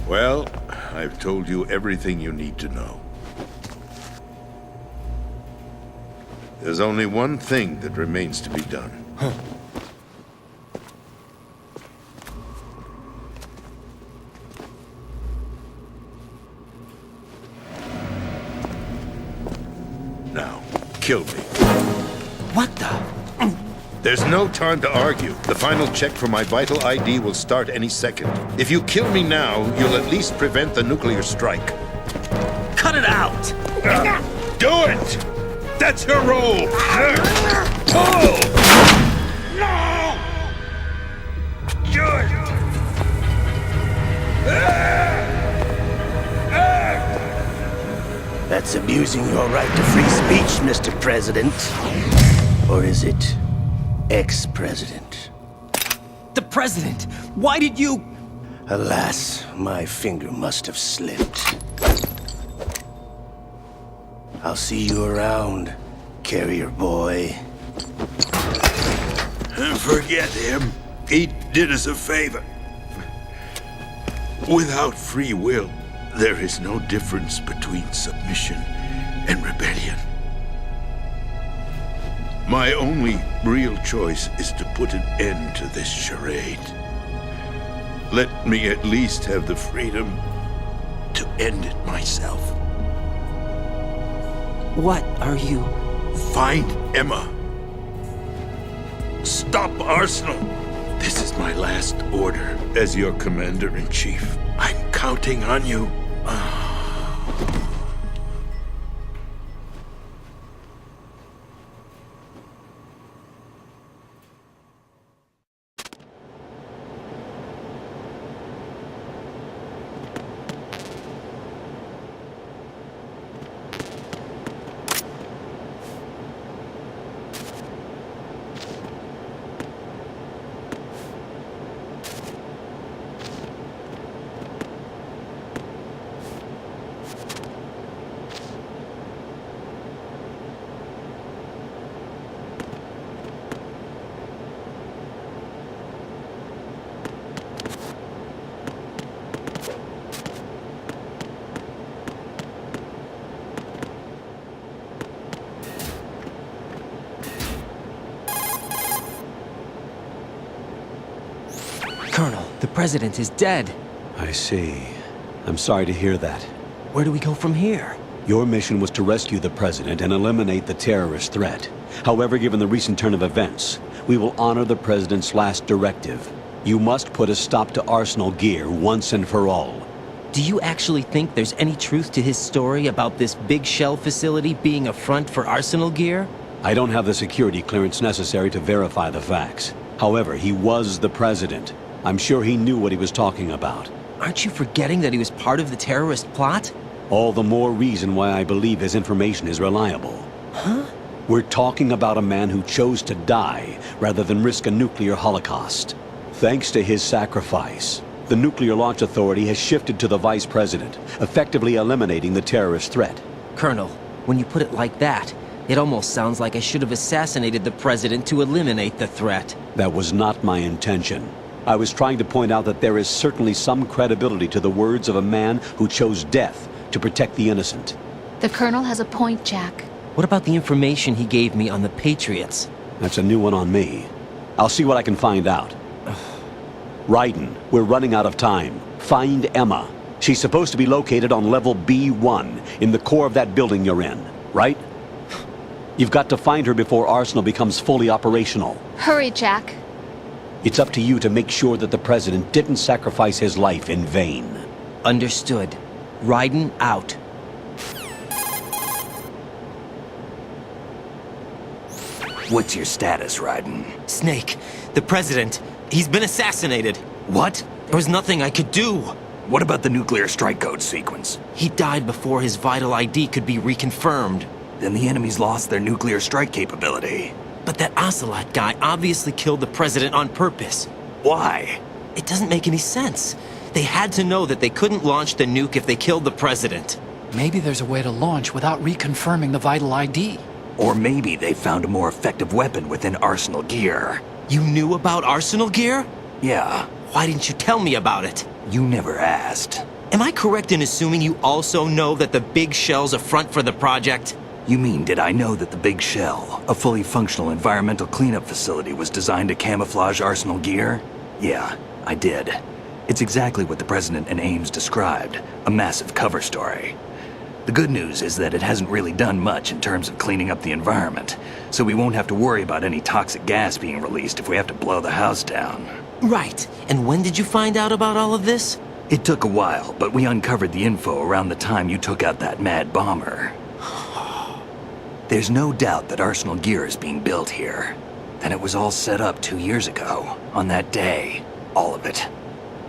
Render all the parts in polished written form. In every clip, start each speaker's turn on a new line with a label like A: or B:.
A: Well, I've told you everything you need to know. There's only one thing that remains to be done. Now, kill me.
B: What the?
A: There's no time to argue. The final check for my vital ID will start any second. If you kill me now, you'll at least prevent the nuclear strike.
B: Cut it out!
A: Do it! That's your role! Pull! No! Do it!
C: That's abusing your right to free speech, Mr. President. Or is it ex-president?
B: The president! Why did you...
C: Alas, my finger must have slipped. I'll see you around, carrier boy.
A: Forget him. He did us a favor. Without free will, there is no difference between submission and rebellion. My only real choice is to put an end to this charade. Let me at least have the freedom to end it myself.
B: What are you...
A: Find Emma. Stop Arsenal. This is my last order as your commander-in-chief. I'm counting on you.
B: Colonel, the president is dead.
D: I see. I'm sorry to hear that.
B: Where do we go from here?
D: Your mission was to rescue the president and eliminate the terrorist threat. However, given the recent turn of events, we will honor the president's last directive. You must put a stop to Arsenal Gear once and for all.
B: Do you actually think there's any truth to his story about this big shell facility being a front for Arsenal Gear?
D: I don't have the security clearance necessary to verify the facts. However, he was the president. I'm sure he knew what he was talking about.
B: Aren't you forgetting that he was part of the terrorist plot?
D: All the more reason why I believe his information is reliable.
B: Huh?
D: We're talking about a man who chose to die rather than risk a nuclear holocaust. Thanks to his sacrifice, the Nuclear Launch Authority has shifted to the vice president, effectively eliminating the terrorist threat.
B: Colonel, when you put it like that, it almost sounds like I should have assassinated the president to eliminate the threat.
D: That was not my intention. I was trying to point out that there is certainly some credibility to the words of a man who chose death to protect the innocent.
E: The Colonel has a point, Jack.
B: What about the information he gave me on the Patriots?
D: That's a new one on me. I'll see what I can find out. Raiden, we're running out of time. Find Emma. She's supposed to be located on level B1, in the core of that building you're in, right? You've got to find her before Arsenal becomes fully operational.
E: Hurry, Jack.
D: It's up to you to make sure that the president didn't sacrifice his life in vain.
B: Understood. Raiden out.
C: What's your status, Raiden?
B: Snake, the president, he's been assassinated.
C: What?
B: There was nothing I could do.
C: What about the nuclear strike code sequence?
B: He died before his vital ID could be reconfirmed.
C: Then the enemy's lost their nuclear strike capability.
B: But that Ocelot guy obviously killed the president on purpose.
C: Why?
B: It doesn't make any sense. They had to know that they couldn't launch the nuke if they killed the president.
F: Maybe there's a way to launch without reconfirming the vital ID.
C: Or maybe they found a more effective weapon within Arsenal Gear.
B: You knew about Arsenal Gear?
C: Yeah,
B: Why didn't you tell me about it?
C: you never asked.
B: Am I correct in assuming you also know that the big shell's a front for the project?
G: You mean, did I know that the Big Shell, a fully functional environmental cleanup facility, was designed to camouflage Arsenal gear? Yeah, I did. It's exactly what the President and Ames described, a massive cover story. The good news is that it hasn't really done much in terms of cleaning up the environment, so we won't have to worry about any toxic gas being released if we have to blow the house down.
B: Right. And when did you find out about all of this?
G: It took a while, but we uncovered the info around the time you took out that mad bomber. There's no doubt that Arsenal gear is being built here. And it was all set up 2 years ago, on that day. All of it.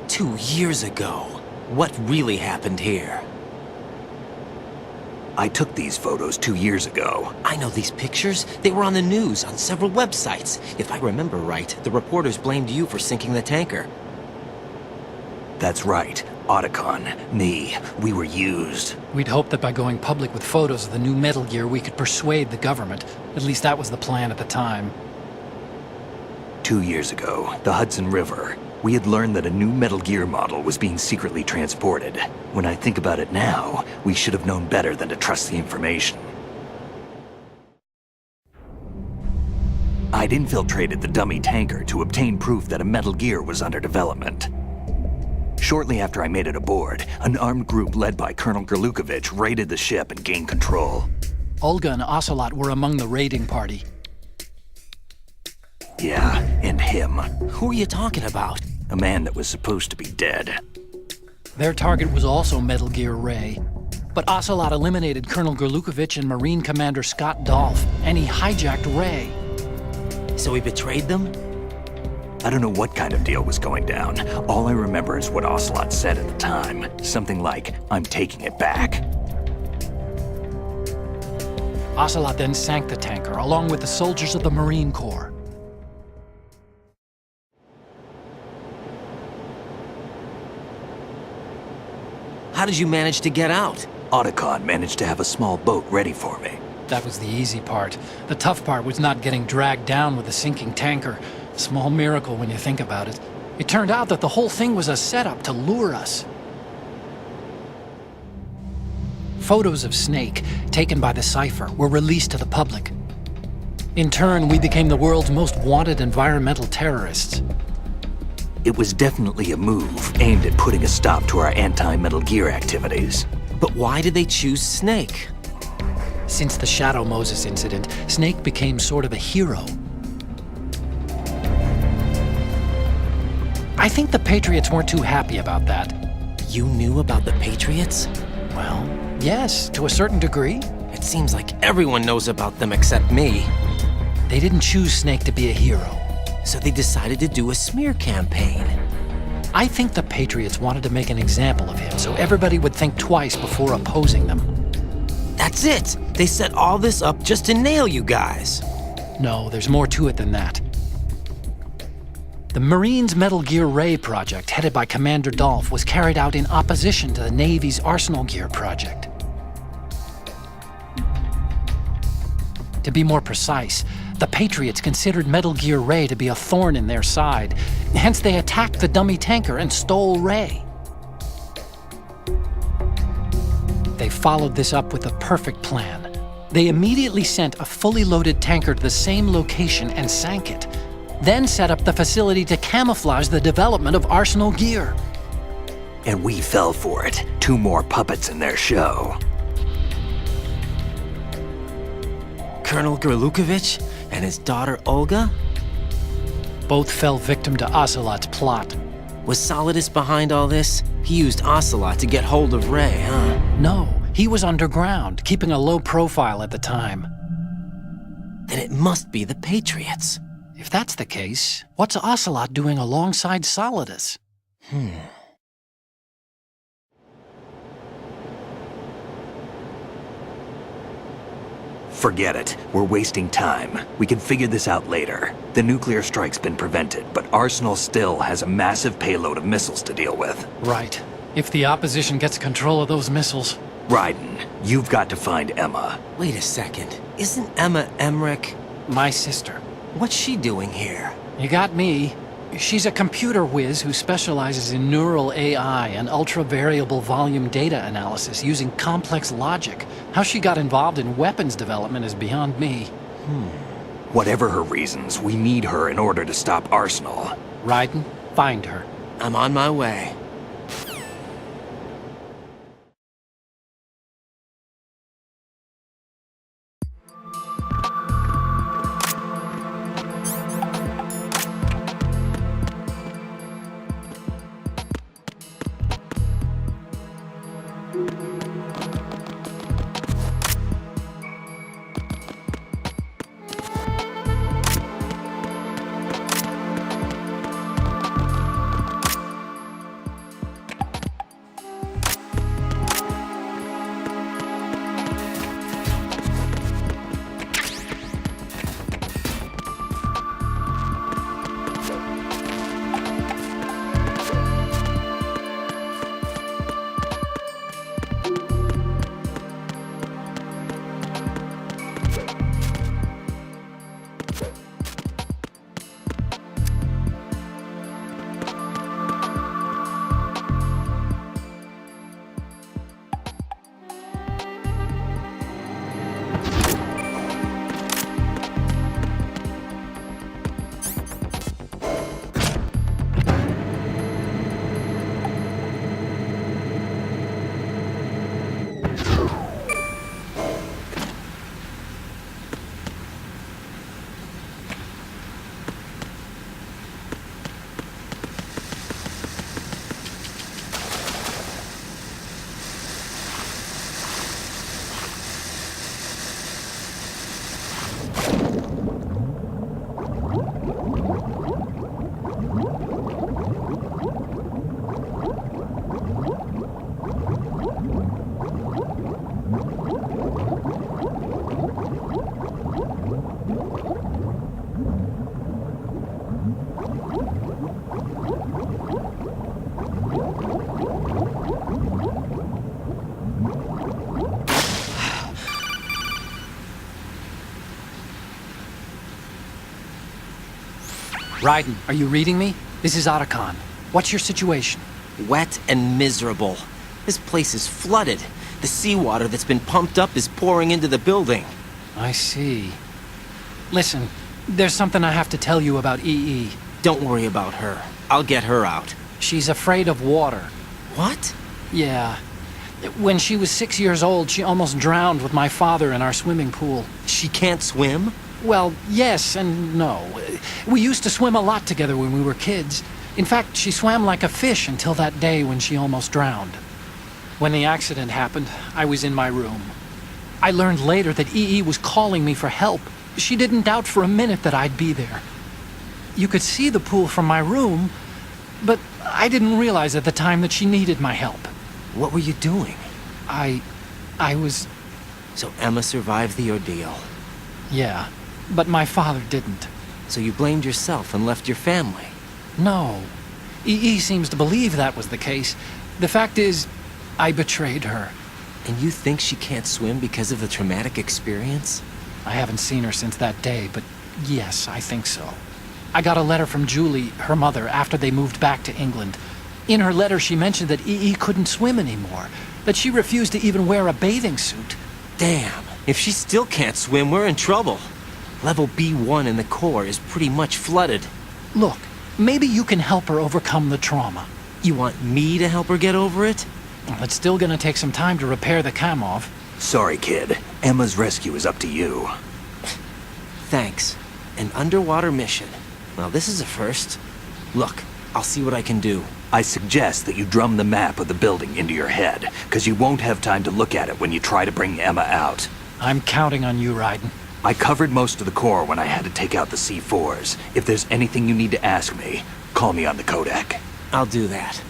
B: 2 years ago. What really happened here?
G: I took these photos 2 years ago.
B: I know these pictures. They were on the news, on several websites. If I remember right, the reporters blamed you for sinking the tanker.
G: That's right. Otacon, me, we were used.
F: We'd hoped that by going public with photos of the new Metal Gear, we could persuade the government. At least that was the plan at the time.
G: 2 years ago, the Hudson River, we had learned that a new Metal Gear model was being secretly transported. When I think about it now, we should have known better than to trust the information. I'd infiltrated the dummy tanker to obtain proof that a Metal Gear was under development. Shortly after I made it aboard, an armed group led by Colonel Gerlukovich raided the ship and gained control.
F: Olga and Ocelot were among the raiding party.
G: Yeah, and him.
B: Who are you talking about?
G: A man that was supposed to be dead.
F: Their target was also Metal Gear Ray. But Ocelot eliminated Colonel Gerlukovich and Marine Commander Scott Dolph, and he hijacked Ray.
B: So he betrayed them?
G: I don't know what kind of deal was going down. All I remember is what Ocelot said at the time. Something like, "I'm taking it back."
F: Ocelot then sank the tanker, along with the soldiers of the Marine Corps.
B: How did you manage to get out?
G: Otacon managed to have a small boat ready for me.
F: That was the easy part. The tough part was not getting dragged down with the sinking tanker. Small miracle when you think about it. It turned out that the whole thing was a setup to lure us. Photos of Snake, taken by the Cypher, were released to the public. In turn, we became the world's most wanted environmental terrorists.
G: It was definitely a move aimed at putting a stop to our anti-Metal Gear activities.
B: But why did they choose Snake?
F: Since the Shadow Moses incident, Snake became sort of a hero. I think the Patriots weren't too happy about that.
B: You knew about the Patriots?
F: Well, yes, to a certain degree.
B: It seems like everyone knows about them except me.
F: They didn't choose Snake to be a hero.
B: So they decided to do a smear campaign.
F: I think the Patriots wanted to make an example of him so everybody would think twice before opposing them.
B: That's it! They set all this up just to nail you guys.
F: No, there's more to it than that. The Marines' Metal Gear Ray project, headed by Commander Dolph, was carried out in opposition to the Navy's Arsenal Gear project. To be more precise, the Patriots considered Metal Gear Ray to be a thorn in their side. Hence, they attacked the dummy tanker and stole Ray. They followed this up with a perfect plan. They immediately sent a fully loaded tanker to the same location and sank it, then set up the facility to camouflage the development of Arsenal Gear.
G: And we fell for it. 2 more puppets in their show.
B: Colonel Gerlukovich and his daughter Olga?
F: Both fell victim to Ocelot's plot.
B: Was Solidus behind all this? He used Ocelot to get hold of Ray, huh?
F: No, he was underground, keeping a low profile at the time.
B: Then it must be the Patriots.
F: If that's the case, what's Ocelot doing alongside Solidus?
G: Forget it. We're wasting time. We can figure this out later. The nuclear strike's been prevented, but Arsenal still has a massive payload of missiles to deal with.
F: Right. If the opposition gets control of those missiles.
G: Raiden, you've got to find Emma.
B: Wait a second. Isn't Emma Emmerich?
F: My sister.
B: What's she doing here?
F: You got me. She's a computer whiz who specializes in neural AI and ultra-variable volume data analysis using complex logic. How she got involved in weapons development is beyond me.
G: Whatever her reasons, we need her in order to stop Arsenal.
F: Raiden, find her.
B: I'm on my way.
F: Raiden, are you reading me? This is Otacon. What's your situation?
B: Wet and miserable. This place is flooded. The seawater that's been pumped up is pouring into the building.
F: I see. Listen, there's something I have to tell you about EE.
B: Don't worry about her. I'll get her out.
F: She's afraid of water.
B: What?
F: Yeah. When she was 6 years old, she almost drowned with my father in our swimming pool.
B: She can't swim?
F: Well, yes and no. We used to swim a lot together when we were kids. In fact, she swam like a fish until that day when she almost drowned. When the accident happened, I was in my room. I learned later that EE was calling me for help. She didn't doubt for a minute that I'd be there. You could see the pool from my room, but I didn't realize at the time that she needed my help.
B: What were you doing?
F: I was...
B: So Emma survived the ordeal.
F: Yeah, but my father didn't.
B: So you blamed yourself and left your family?
F: No. EE seems to believe that was the case. The fact is, I betrayed her.
B: And you think she can't swim because of the traumatic experience?
F: I haven't seen her since that day, but yes, I think so. I got a letter from Julie, her mother, after they moved back to England. In her letter, she mentioned that EE couldn't swim anymore, that she refused to even wear a bathing suit.
B: Damn, if she still can't swim, we're in trouble. Level B1 in the core is pretty much flooded.
F: Look, maybe you can help her overcome the trauma.
B: You want me to help her get over it?
F: Well, it's still gonna take some time to repair the Kamov.
G: Sorry, kid. Emma's rescue is up to you.
B: Thanks. An underwater mission. Well, this is a first. Look, I'll see what I can do.
G: I suggest that you drum the map of the building into your head, because you won't have time to look at it when you try to bring Emma out.
F: I'm counting on you, Raiden.
G: I covered most of the core when I had to take out the C4s. If there's anything you need to ask me, call me on the codec.
B: I'll do that.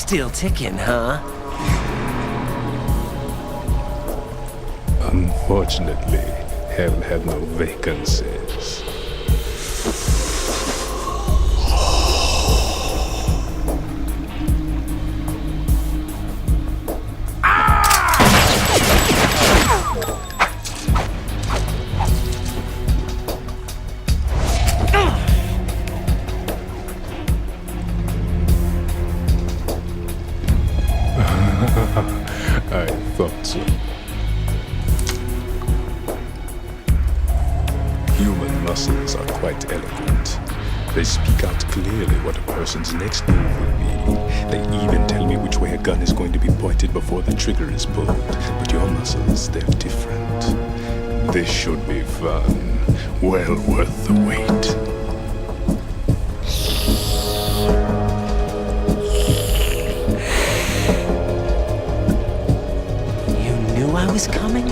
B: Still ticking, huh?
H: Unfortunately, hell had no vacancies. I thought so. Human muscles are quite eloquent. They speak out clearly what a person's next move will be. They even tell me which way a gun is going to be pointed before the trigger is pulled. But your muscles, they're different. This should be fun. Well worth the wait.
B: I was coming?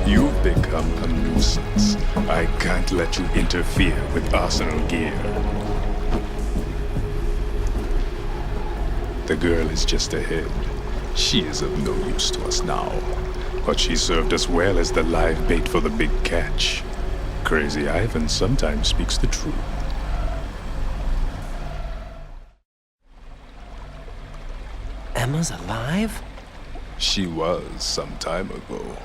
H: You've become a nuisance. I can't let you interfere with arsenal gear. The girl is just ahead. She is of no use to us now. But she served us well as the live bait for the big catch. Crazy Ivan sometimes speaks the truth.
B: Emma's alive?
H: She was some time ago,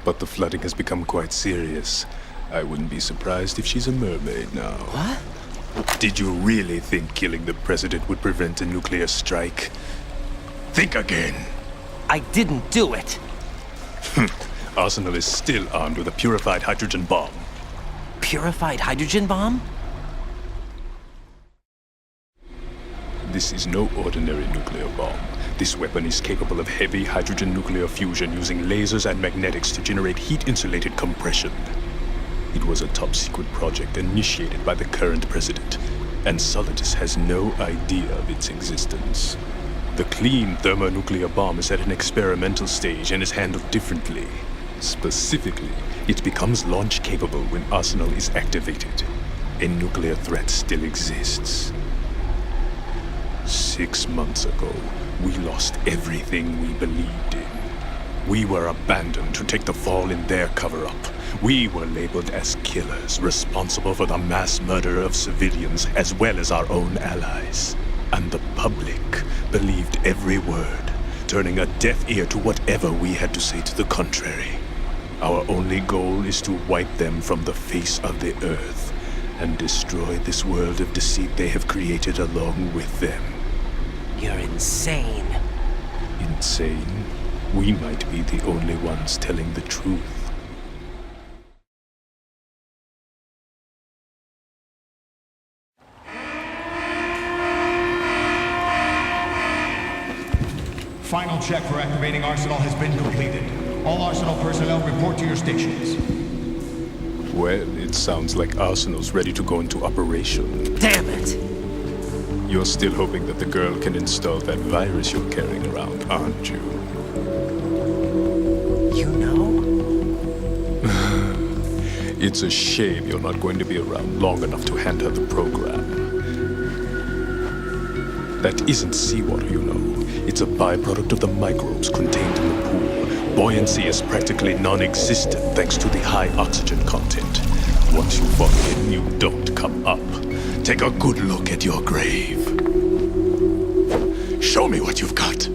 H: but the flooding has become quite serious. I wouldn't be surprised if she's a mermaid now.
B: What?
H: Did you really think killing the president would prevent a nuclear strike? Think again.
B: I didn't do it.
H: Arsenal is still armed with a purified hydrogen bomb.
B: Purified hydrogen bomb?
H: This is no ordinary nuclear bomb. This weapon is capable of heavy hydrogen nuclear fusion using lasers and magnetics to generate heat-insulated compression. It was a top-secret project initiated by the current president, and Solidus has no idea of its existence. The clean thermonuclear bomb is at an experimental stage and is handled differently. Specifically, it becomes launch-capable when Arsenal is activated. A nuclear threat still exists. 6 months ago, we lost everything we believed in. We were abandoned to take the fall in their cover-up. We were labeled as killers, responsible for the mass murder of civilians as well as our own allies. And the public believed every word, turning a deaf ear to whatever we had to say to the contrary. Our only goal is to wipe them from the face of the earth and destroy this world of deceit they have created along with them.
B: You're insane.
H: Insane? We might be the only ones telling the truth.
I: Final check for activating Arsenal has been completed. All Arsenal personnel report to your stations.
H: Well, it sounds like Arsenal's ready to go into operation.
B: Damn it!
H: You're still hoping that the girl can install that virus you're carrying around, aren't you?
B: You know?
H: It's a shame you're not going to be around long enough to hand her the program. That isn't seawater, you know. It's a byproduct of the microbes contained in the pool. Buoyancy is practically non-existent thanks to the high oxygen content. Once you fall in, you don't come up. Take a good look at your grave. Show me what you've got.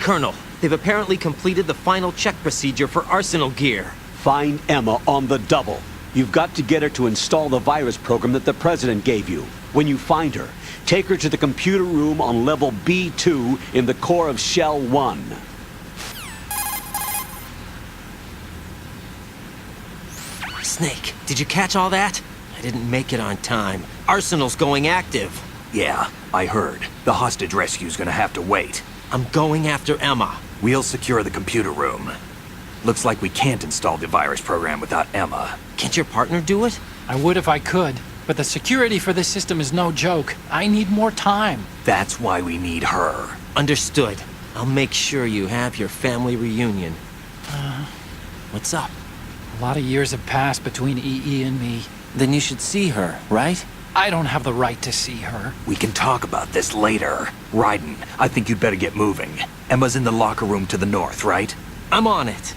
B: Colonel, they've apparently completed the final check procedure for arsenal gear.
D: Find Emma on the double. You've got to get her to install the virus program that the President gave you. When you find her, take her to the computer room on level B2 in the core of Shell 1.
B: Snake, did you catch all that? I didn't make it on time. Arsenal's going active.
G: Yeah, I heard. The hostage rescue's gonna have to wait.
B: I'm going after Emma.
G: We'll secure the computer room. Looks like we can't install the virus program without Emma.
B: Can't your partner do it?
F: I would if I could, but the security for this system is no joke. I need more time.
G: That's why we need her.
B: Understood. I'll make sure you have your family reunion. What's up?
F: A lot of years have passed between EE and me.
B: Then you should see her, right?
F: I don't have the right to see her.
G: We can talk about this later. Raiden, I think you'd better get moving. Emma's in the locker room to the north, right?
B: I'm on it.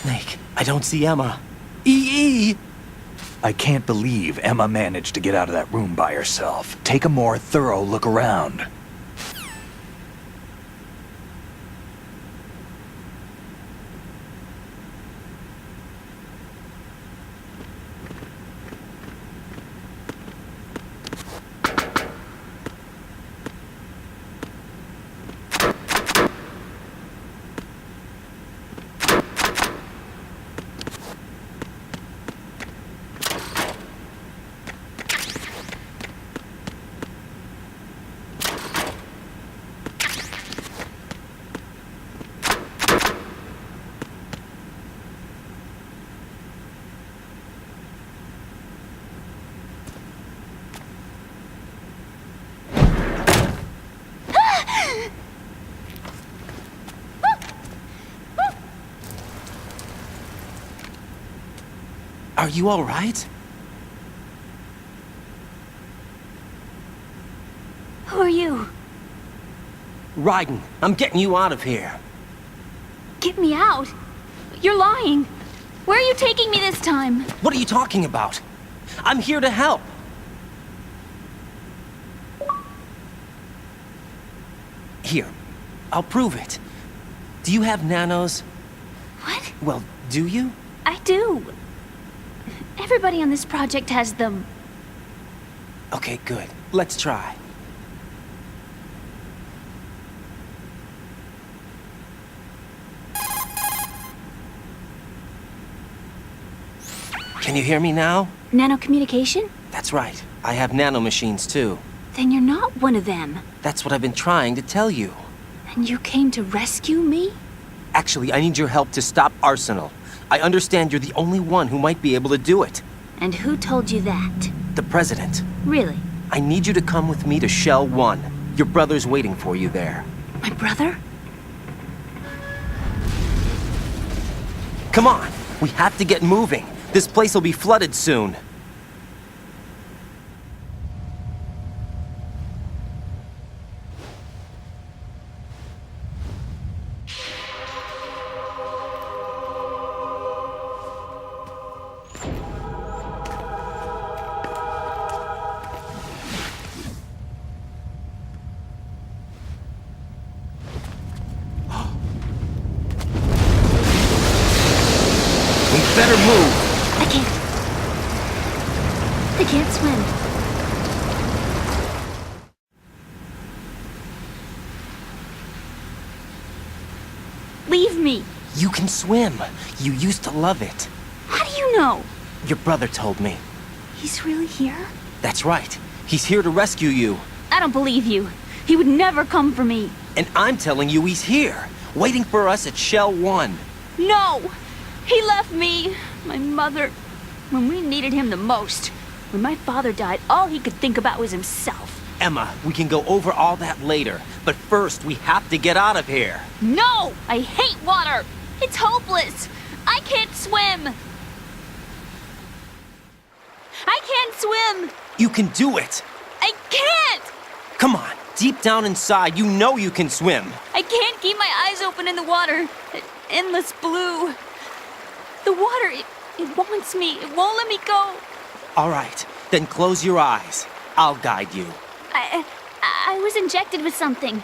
B: Snake, I don't see Emma. EE!
G: I can't believe Emma managed to get out of that room by herself. Take a more thorough look around.
B: Are you all right?
J: Who are you?
B: Raiden, I'm getting you out of here.
J: Get me out? You're lying. Where are you taking me this time?
B: What are you talking about? I'm here to help. Here, I'll prove it. Do you have nanos?
J: What?
B: Well, do you?
J: I do. Everybody on this project has them.
B: Okay, good. Let's try. Can you hear me now?
J: Nanocommunication?
B: That's right. I have nanomachines too.
J: Then you're not one of them.
B: That's what I've been trying to tell you.
J: And you came to rescue me?
B: Actually, I need your help to stop Arsenal. I understand you're the only one who might be able to do it.
J: And who told you that?
B: The President.
J: Really?
B: I need you to come with me to Shell 1. Your brother's waiting for you there.
J: My brother?
B: Come on! We have to get moving. This place will be flooded soon. Better move!
J: I can't swim. Leave me.
B: You can swim. You used to love it.
J: How do you know?
B: Your brother told me.
J: He's really here?
B: That's right. He's here to rescue you.
J: I don't believe you. He would never come for me.
B: And I'm telling you he's here, waiting for us at Shell 1.
J: No! He left me, my mother, when we needed him the most. When my father died, all he could think about was himself.
B: Emma, we can go over all that later, but first we have to get out of here.
J: No! I hate water! It's hopeless! I can't swim! I can't swim!
B: You can do it!
J: I can't!
B: Come on, deep down inside, you know you can swim.
J: I can't keep my eyes open in the water. Endless blue. The water, it wants me. It won't let me go.
B: All right, then close your eyes. I'll guide you.
J: I was injected with something.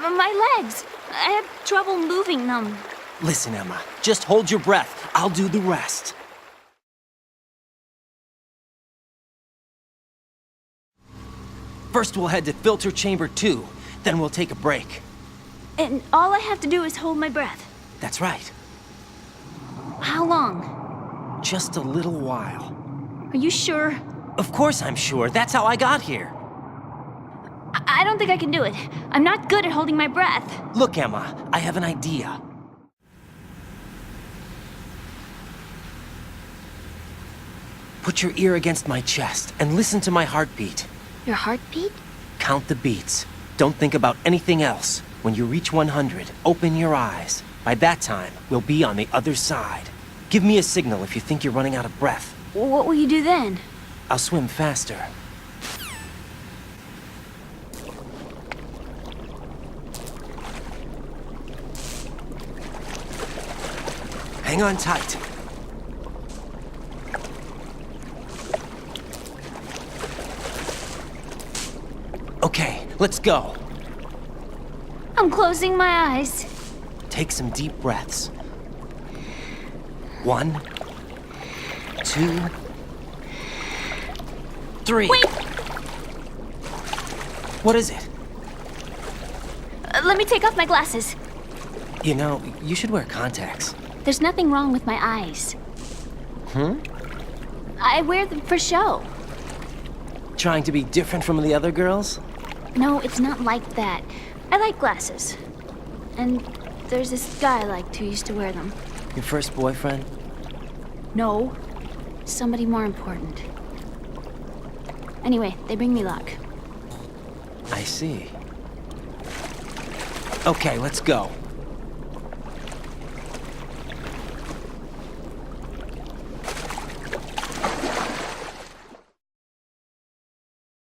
J: My legs. I have trouble moving them.
B: Listen, Emma, just hold your breath. I'll do the rest. First we'll head to filter chamber 2, then we'll take a break.
J: And all I have to do is hold my breath.
B: That's right.
J: How long?
B: Just a little while.
J: Are you sure?
B: Of course I'm sure. That's how I got here.
J: I don't think I can do it. I'm not good at holding my breath.
B: Look, Emma, I have an idea. Put your ear against my chest and listen to my heartbeat.
J: Your heartbeat?
B: Count the beats. Don't think about anything else. When you reach 100, open your eyes. By that time, we'll be on the other side. Give me a signal if you think you're running out of breath.
J: What will you do then?
B: I'll swim faster. Hang on tight. Okay, let's go.
J: I'm closing my eyes.
B: Take some deep breaths. 1, 2, 3.
J: Wait!
B: What is it?
J: Let me take off my glasses.
B: You know, you should wear contacts.
J: There's nothing wrong with my eyes. I wear them for show.
B: Trying to be different from the other girls?
J: No, it's not like that. I like glasses. And there's this guy I liked who used to wear them.
B: Your first boyfriend?
J: No, somebody more important. Anyway, they bring me luck.
B: I see. Okay, let's go.